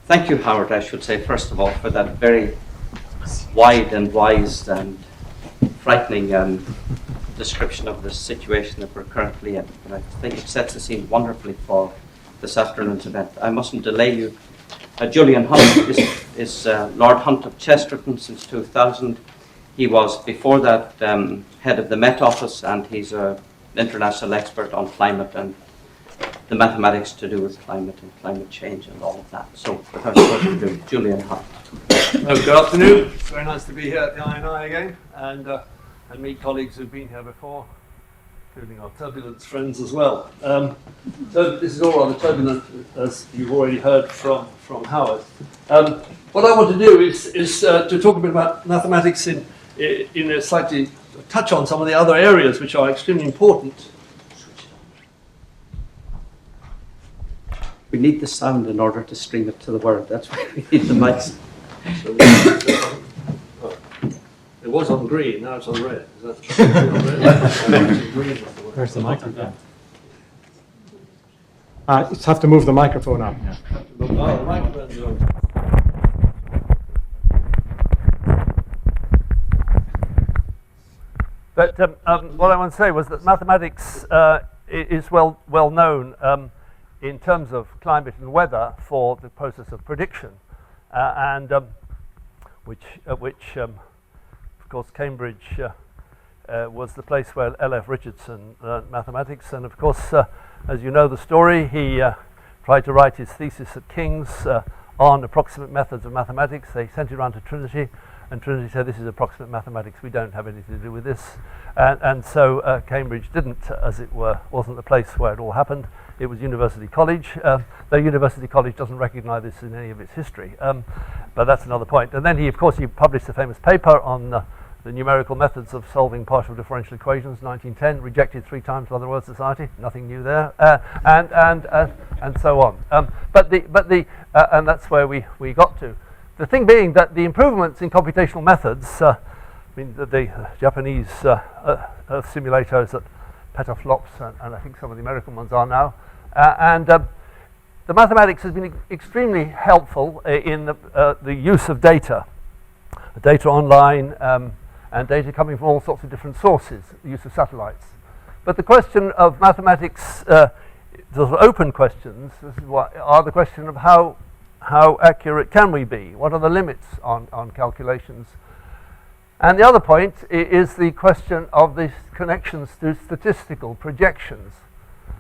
Thank you, Howard, I should say, first of all, for that very wide and wise and frightening description of the situation that we're currently in. And I think it sets the scene wonderfully for this afternoon's event. I mustn't delay you. Julian Hunt is Lord Hunt of Chesterton since 2000. He was, before that, head of the Met Office, and he's an international expert on climate and the mathematics to do with climate and climate change and all of that. So, without further ado, Julian Hunt. Good afternoon. It's very nice to be here at the INI again and meet colleagues who've been here before, including our turbulence friends as well. So this is all rather turbulent, as you've already heard from Howard. What I want to do is to talk a bit about mathematics in a slightly touch on some of the other areas which are extremely important. We need the sound in order to stream it to the world. That's why we need the mics. It was on green, now it's on red. Is that Where's the microphone? You just have to move the microphone up. Yeah. Oh, the microphone's on. But what I want to say was that mathematics is well known in terms of climate and weather for the process of prediction, which of course Cambridge was the place where L.F. Richardson learned mathematics, and of course as you know the story, he tried to write his thesis at King's on approximate methods of mathematics. They sent it around to Trinity, and Trinity said, this is approximate mathematics, we don't have anything to do with this. And so Cambridge didn't, as it were, wasn't the place where it all happened. It was University College, though University College doesn't recognize this in any of its history. But that's another point. And then he published a famous paper on the numerical methods of solving partial differential equations, 1910, rejected 3 times by the Royal Society, nothing new there, and so on. And that's where we got to. The thing being that the improvements in computational methods, I mean, the Japanese Earth simulators at petaflops, and I think some of the American ones are now, the mathematics has been extremely helpful in the use of data online, and data coming from all sorts of different sources, the use of satellites. But the question of mathematics, sort of open questions, are the question of how accurate can we be? What are the limits on calculations? And the other point is the question of the connections to statistical projections.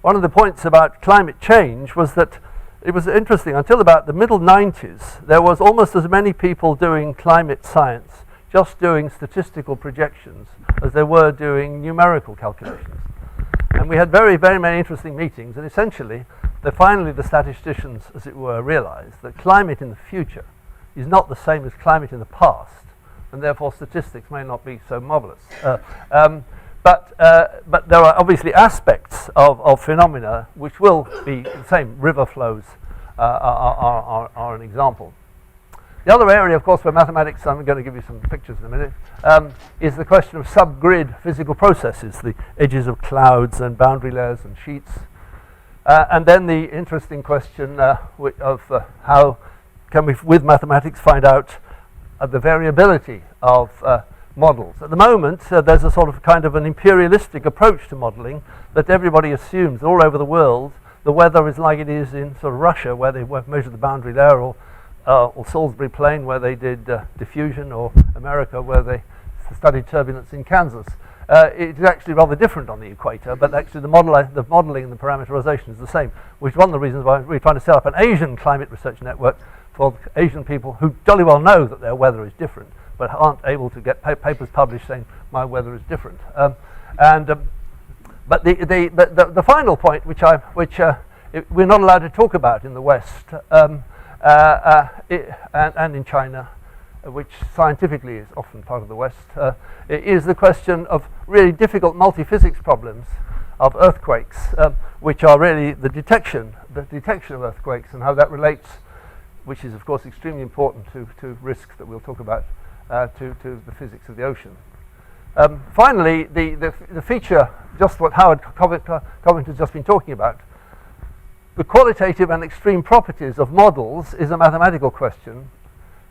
One of the points about climate change was that it was interesting, until about the middle 90s, there was almost as many people doing climate science, just doing statistical projections, as there were doing numerical calculations. And we had very, very many interesting meetings, and essentially, finally the statisticians, as it were, realized that climate in the future is not the same as climate in the past, and therefore statistics may not be so marvelous. But there are obviously aspects of phenomena which will be the same. River flows are an example. The other area, of course, where mathematics, I'm going to give you some pictures in a minute, is the question of subgrid physical processes, the edges of clouds and boundary layers and sheets. And then the interesting question of how can we, with mathematics, find out the variability of models. At the moment, there's a sort of kind of an imperialistic approach to modeling that everybody assumes all over the world the weather is like it is in sort of Russia, where they measured the boundary layer, or Salisbury Plain, where they did diffusion, or America, where they studied turbulence in Kansas. It's actually rather different on the equator, but actually the modeling and the parameterization is the same, which is one of the reasons why we're trying to set up an Asian climate research network for Asian people who jolly well know that their weather is different, but aren't able to get papers published saying my weather is different. But the final point, which we're not allowed to talk about in the West and in China, which scientifically is often part of the West, is the question of really difficult multi-physics problems of earthquakes, which are really the detection of earthquakes and how that relates, which is of course extremely important to risk that we'll talk about, to the physics of the ocean. Finally, the feature, just what Howard Covent has just been talking about, the qualitative and extreme properties of models is a mathematical question.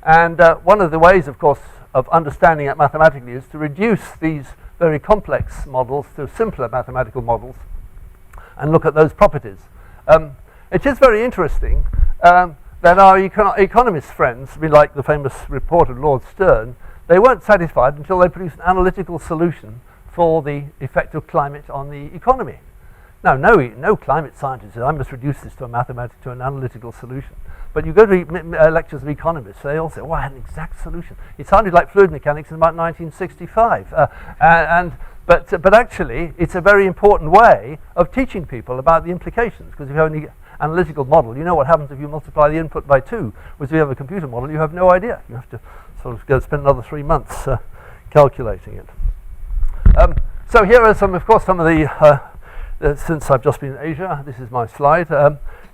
And one of the ways, of course, of understanding it mathematically is to reduce these very complex models to simpler mathematical models and look at those properties. It is very interesting that our economist friends, like the famous report of Lord Stern, they weren't satisfied until they produced an analytical solution for the effect of climate on the economy. Now, no climate scientist says, I must reduce this to an analytical solution. But you go to lectures of economists, they all say, oh, I had an exact solution. It sounded like fluid mechanics in about 1965. But actually, it's a very important way of teaching people about the implications, because if you have an analytical model, you know what happens if you multiply the input by 2, whereas if you have a computer model, you have no idea. You have to sort of go spend another 3 months calculating it. So here are some of the, since I've just been in Asia, this is my slide.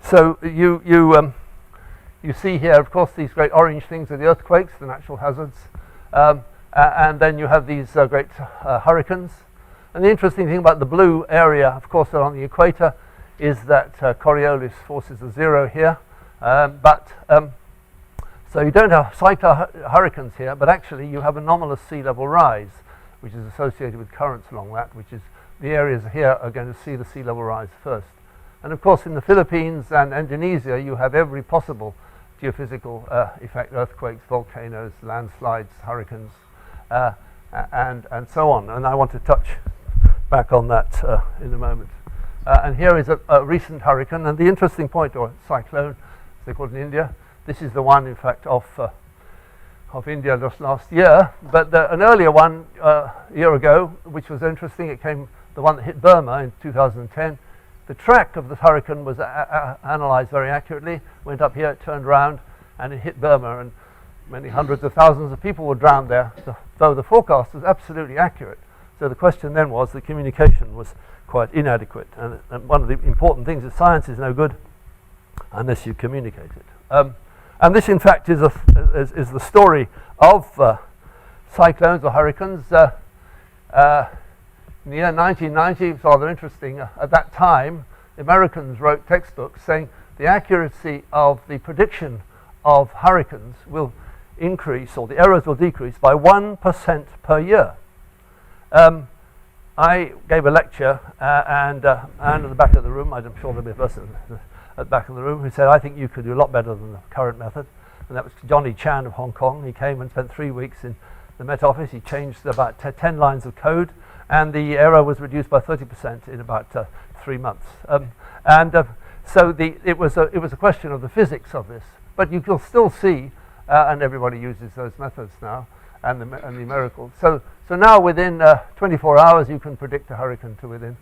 So you see here, of course, these great orange things are the earthquakes, the natural hazards. And then you have these great hurricanes. And the interesting thing about the blue area, of course, on the equator, is that Coriolis forces are 0 here. So you don't have cyclone hurricanes here, but actually you have anomalous sea level rise, which is associated with currents along that, which is the areas here are going to see the sea level rise first. And of course, in the Philippines and Indonesia, you have every possible geophysical effect: earthquakes, volcanoes, landslides, hurricanes, and so on. And I want to touch back on that in a moment. And here is a recent hurricane, and the interesting point, or cyclone, as they call it in India. This is the one, in fact, of India just last year. But an earlier one a year ago, which was interesting, the one that hit Burma in 2010. The track of the hurricane was analysed very accurately. Went up here, it turned around, and it hit Burma, and many hundreds of thousands of people were drowned there. Though the forecast was absolutely accurate. So the question then was, the communication was quite inadequate. And one of the important things is science is no good unless you communicate it. And this, in fact, is the story of cyclones or hurricanes. In the year 1990, it's rather interesting. At that time, the Americans wrote textbooks saying the accuracy of the prediction of hurricanes will increase, or the errors will decrease, by 1% per year. I gave a lecture, and at the back of the room, I'm sure there'll be a person at the back of the room who said, I think you could do a lot better than the current method. And that was Johnny Chan of Hong Kong. He came and spent 3 weeks in the Met Office. He changed about 10 lines of code, and the error was reduced by 30% in about 3 months. So it was a question of the physics of this. But you can still see, and everybody uses those methods now, and the miracles. So now within 24 hours, you can predict a hurricane to within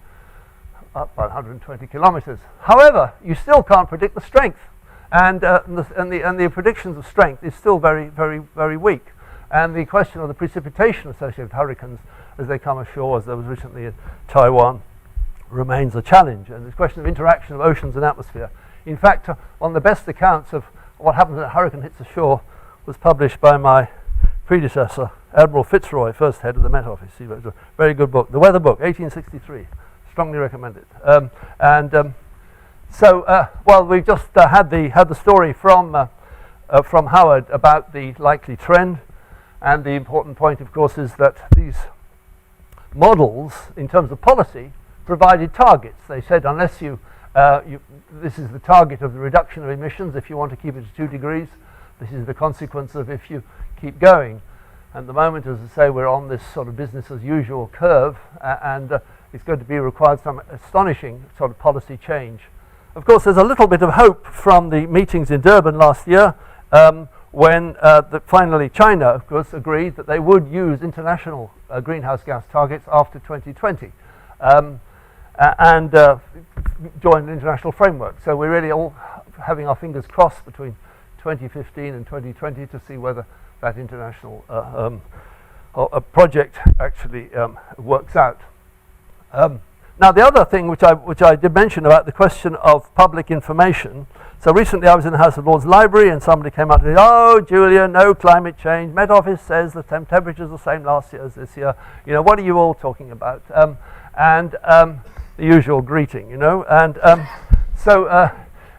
up by 120 kilometers. However, you still can't predict the strength, and the predictions of strength is still very, very, very weak. And the question of the precipitation associated with hurricanes as they come ashore, as there was recently in Taiwan, remains a challenge. And the question of interaction of oceans and atmosphere. In fact, one of the best accounts of what happens when a hurricane hits the shore was published by my predecessor, Admiral Fitzroy, first head of the Met Office. He wrote a very good book, The Weather Book, 1863. Strongly recommend it. Well, we just had the story from Howard about the likely trend, and the important point, of course, is that these models, in terms of policy, provided targets. They said, unless this is the target of the reduction of emissions if you want to keep it to 2 degrees. This is the consequence of if you keep going. At the moment, as I say, we're on this sort of business as usual curve, and it's going to be required some astonishing sort of policy change. Of course, there's a little bit of hope from the meetings in Durban last year, when finally China, of course, agreed that they would use international greenhouse gas targets after 2020, and join the international framework. So we're really all having our fingers crossed between 2015 and 2020 to see whether that international project actually works out. Now, the other thing which I did mention about the question of public information. So recently I was in the House of Lords Library, and somebody came up and said, oh, Julia, no climate change. Met Office says the temperature's the same last year as this year. You know, what are you all talking about? The usual greeting, you know. And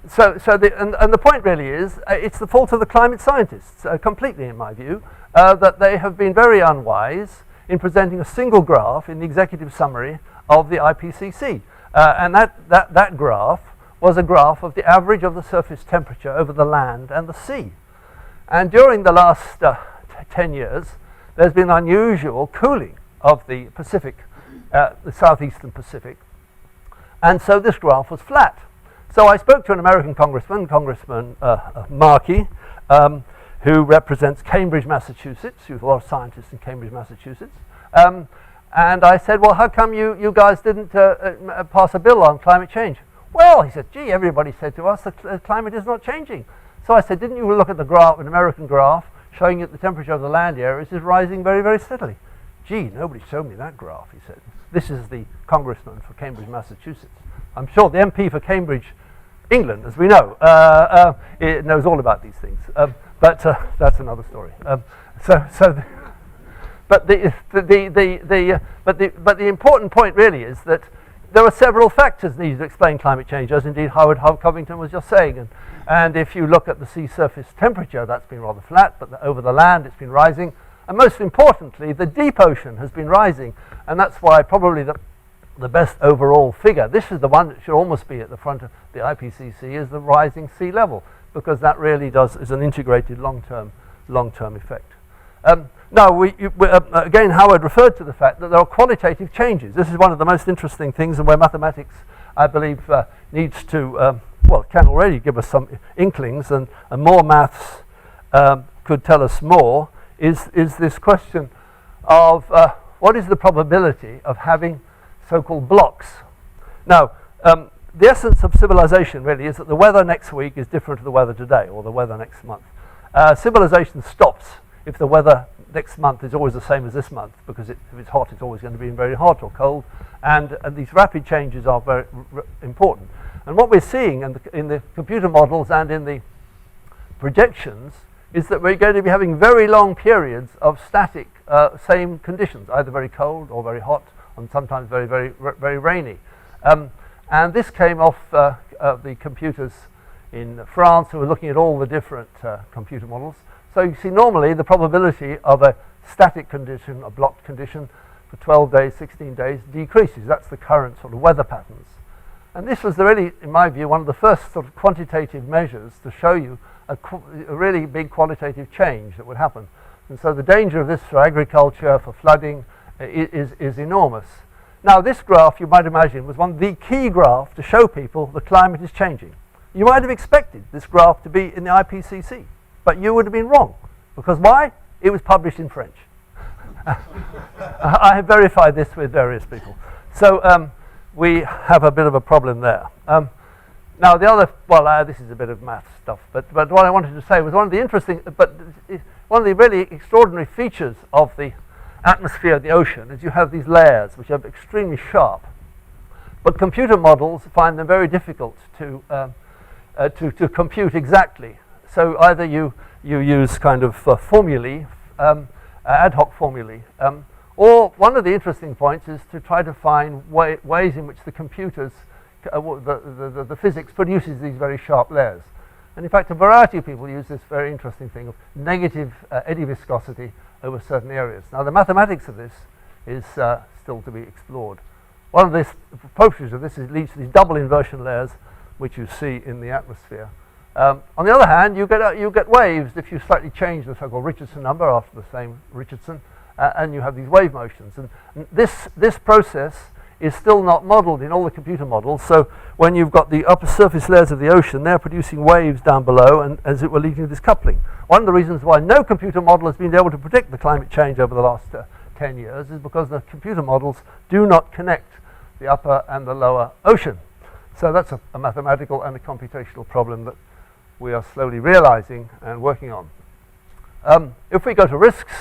and the point really is, it's the fault of the climate scientists, completely in my view, that they have been very unwise in presenting a single graph in the executive summary of the IPCC. And that graph was a graph of the average of the surface temperature over the land and the sea. And during the last 10 years, there's been unusual cooling of the Pacific, the southeastern Pacific. And so this graph was flat. So I spoke to an American congressman, Congressman Markey, who represents Cambridge, Massachusetts. There's a lot of scientists in Cambridge, Massachusetts. And I said, well, how come you guys didn't pass a bill on climate change? Well, he said, gee, everybody said to us the climate is not changing. So I said, didn't you look at the graph, an American graph, showing that the temperature of the land areas is rising very, very steadily? Gee, nobody showed me that graph, he said. This is the congressman for Cambridge, Massachusetts. I'm sure the MP for Cambridge, England, as we know, it knows all about these things. But that's another story. But the important point really is that there are several factors needed to explain climate change, as indeed Howard Covington was just saying. And if you look at the sea surface temperature, that's been rather flat, but over the land it's been rising. And most importantly, the deep ocean has been rising. And that's why probably the best overall figure, this is the one that should almost be at the front of the IPCC, is the rising sea level, because that really is an integrated long-term effect. Now, again, Howard referred to the fact that there are qualitative changes. This is one of the most interesting things, and where mathematics, I believe, needs to, can already give us some inklings, and more maths could tell us more, is this question of what is the probability of having so-called blocks. Now, the essence of civilization really is that the weather next week is different to the weather today, or the weather next month. Civilization stops if the weather next month is always the same as this month, because if it's hot, it's always going to be very hot or cold, and these rapid changes are very important. And what we're seeing in the computer models and in the projections is that we're going to be having very long periods of static same conditions, either very cold or very hot, and sometimes very, very, very rainy. And this came off the computers in France, who were looking at all the different computer models. So you see, normally the probability of a static condition, a blocked condition, for 12 days, 16 days decreases. That's the current sort of weather patterns. And this was really, in my view, one of the first sort of quantitative measures to show you a really big qualitative change that would happen. And so the danger of this for agriculture, for flooding, is enormous. Now, this graph, you might imagine, was the key graph to show people the climate is changing. You might have expected this graph to be in the IPCC, but you would have been wrong. Because why? It was published in French. I have verified this with various people. So we have a bit of a problem there. Now the other, this is a bit of math stuff, but what I wanted to say was one of the really extraordinary features of the atmosphere of the ocean is you have these layers which are extremely sharp. But computer models find them very difficult to compute exactly. So either you use kind of formulae, ad hoc formulae, or one of the interesting points is to try to find ways in which the computers, the physics produces these very sharp layers. And in fact, a variety of people use this very interesting thing of negative eddy viscosity over certain areas. Now, the mathematics of this is still to be explored. One of the properties of this leads to these double inversion layers, which you see in the atmosphere. On the other hand, you get waves if you slightly change the so-called Richardson number after the same Richardson, and you have these wave motions. And this process is still not modeled in all the computer models. So when you've got the upper surface layers of the ocean, they're producing waves down below, and as it were leading to this coupling. One of the reasons why no computer model has been able to predict the climate change over the last 10 years is because the computer models do not connect the upper and the lower ocean. So that's a mathematical and a computational problem that we are slowly realizing and working on. If we go to risks,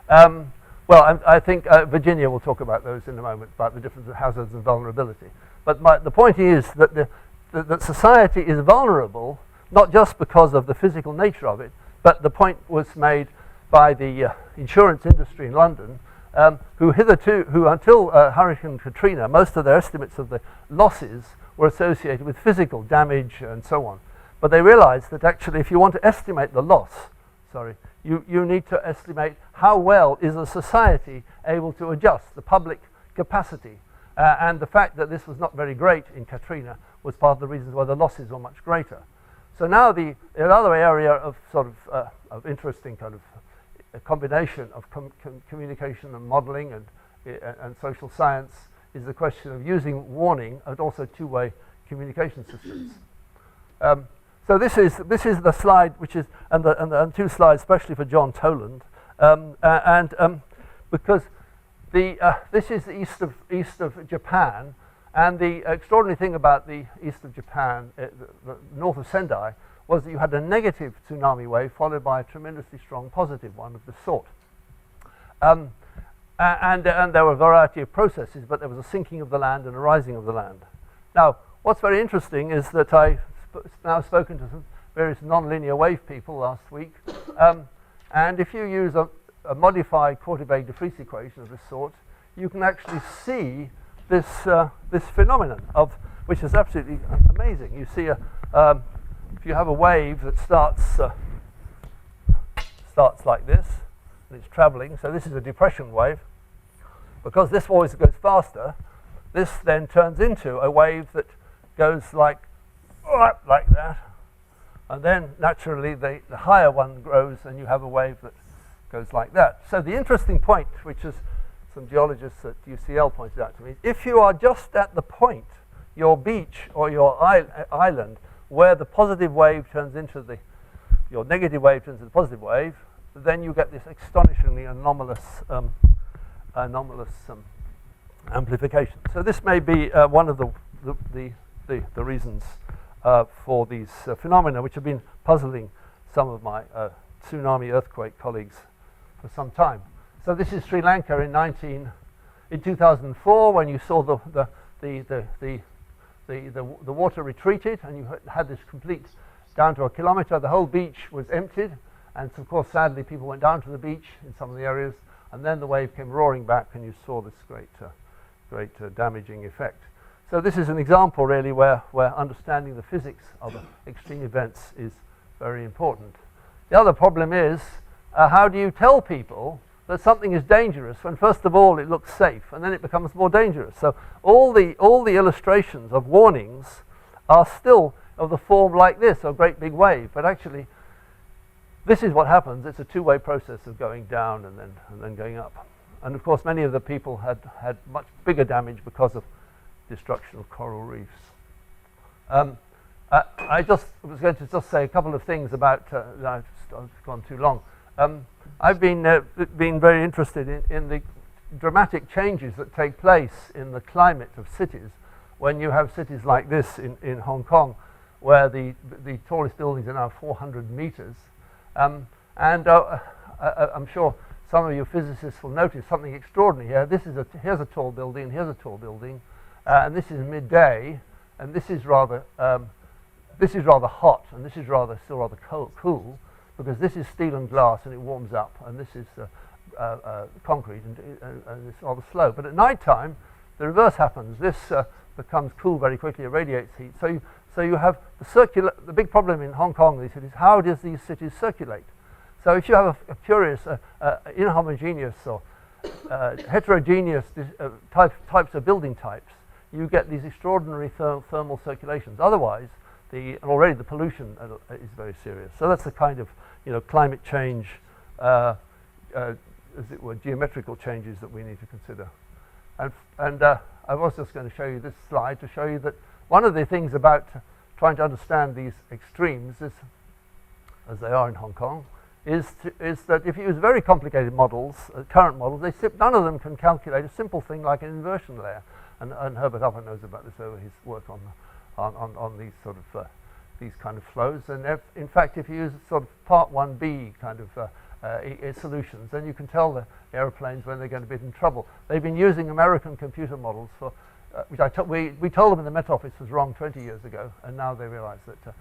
I think Virginia will talk about those in a moment, about the difference of hazards and vulnerability. But the point is that that society is vulnerable, not just because of the physical nature of it, but the point was made by the insurance industry in London, who until Hurricane Katrina, most of their estimates of the losses were associated with physical damage and so on. But they realized that actually if you want to estimate the loss, you need to estimate how well is a society able to adjust the public capacity. And the fact that this was not very great in Katrina was part of the reasons why the losses were much greater. So now another area of sort of interesting kind of a combination of communication and modeling and social science is the question of using warning and also two-way communication systems. So this is the slide, which is and two slides, especially for John Toland, because this is the east of Japan, and the extraordinary thing about the east of Japan, the north of Sendai, was that you had a negative tsunami wave followed by a tremendously strong positive one of this sort. And there were a variety of processes, but there was a sinking of the land and a rising of the land. Now, what's very interesting is that I've now spoken to some various nonlinear wave people last week, and if you use a modified Korteweg de Vries equation of this sort, you can actually see this phenomenon which is absolutely amazing. You see if you have a wave that starts like this, and it's traveling, so this is a depression wave. Because this always goes faster, this then turns into a wave that goes like that, and then naturally the higher one grows and you have a wave that goes like that. So the interesting point, which is some geologists at UCL pointed out to me, if you are just at the point, your beach or your island, where the positive wave turns into your negative wave turns into the positive wave, then you get this astonishingly anomalous amplification. So this may be one of the reasons for these phenomena, which have been puzzling some of my tsunami earthquake colleagues for some time. So this is Sri Lanka in 2004, when you saw the water retreated, and you had this complete down to a kilometre. The whole beach was emptied, and so of course, sadly, people went down to the beach in some of the areas, and then the wave came roaring back, and you saw this great damaging effect. So this is an example, really, where understanding the physics of extreme events is very important. The other problem is, how do you tell people that something is dangerous when first of all it looks safe and then it becomes more dangerous? So all the illustrations of warnings are still of the form like this, a great big wave, but actually this is what happens. It's a two-way process of going down and then going up. And of course many of the people had much bigger damage because of destruction of coral reefs. I was going to just say a couple of things about I've gone too long. I've been very interested in the dramatic changes that take place in the climate of cities when you have cities like this in Hong Kong, where the tallest buildings are now 400 meters. I'm sure some of you physicists will notice something extraordinary here. Here's a tall building, and here's a tall building, and this is midday, and this is rather hot, and this is still rather cool, because this is steel and glass and it warms up, and this is concrete and it's rather slow. But at night time, the reverse happens. This becomes cool very quickly, it radiates heat. So you have the big problem in Hong Kong, these cities, how does these cities circulate? So if you have a curious inhomogeneous or heterogeneous types of building types, you get these extraordinary thermal circulations. Otherwise, already the pollution is very serious. So that's the kind of climate change, as it were, geometrical changes that we need to consider. And I was just going to show you this slide to show you that one of the things about trying to understand these extremes, as they are in Hong Kong, is that if you use very complicated models, current models, none of them can calculate a simple thing like an inversion layer. And Herbert Upper knows about this over his work on these sort of these kind of flows. And in fact, if you use sort of part 1b kind of solutions, then you can tell the aeroplanes when they're going to be in trouble. They've been using American computer models for which we told them in the Met Office was wrong 20 years ago, and now they realize that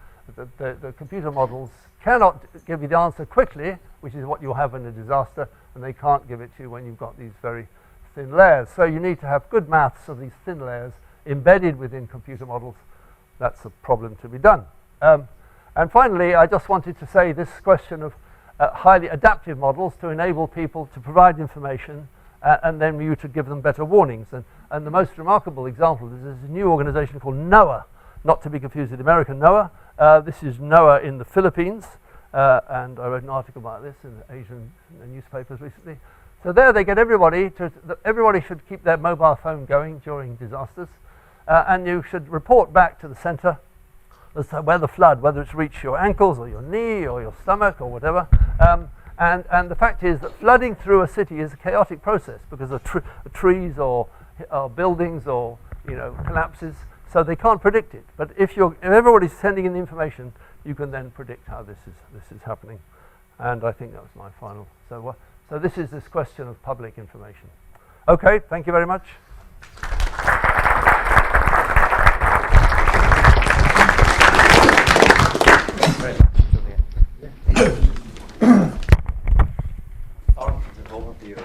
the computer models cannot give you the answer quickly, which is what you'll have in a disaster, and they can't give it to you when you've got these very thin layers. So you need to have good maths of these thin layers embedded within computer models. That's a problem to be done. And finally, I just wanted to say this question of highly adaptive models to enable people to provide information and then you to give them better warnings. And the most remarkable example is there's a new organization called NOAA, not to be confused with American NOAA. This is NOAA in the Philippines, and I wrote an article about this in the Asian newspapers recently. So there they get everybody everybody should keep their mobile phone going during disasters, and you should report back to the center as to where the flood, whether it's reached your ankles or your knee or your stomach or whatever. And the fact is that flooding through a city is a chaotic process because of trees or buildings or collapses, so they can't predict it. But if everybody's sending in the information, you can then predict how this is happening. And I think that was my final. So this is this question of public information. Okay, thank you very much. Authoritative overview.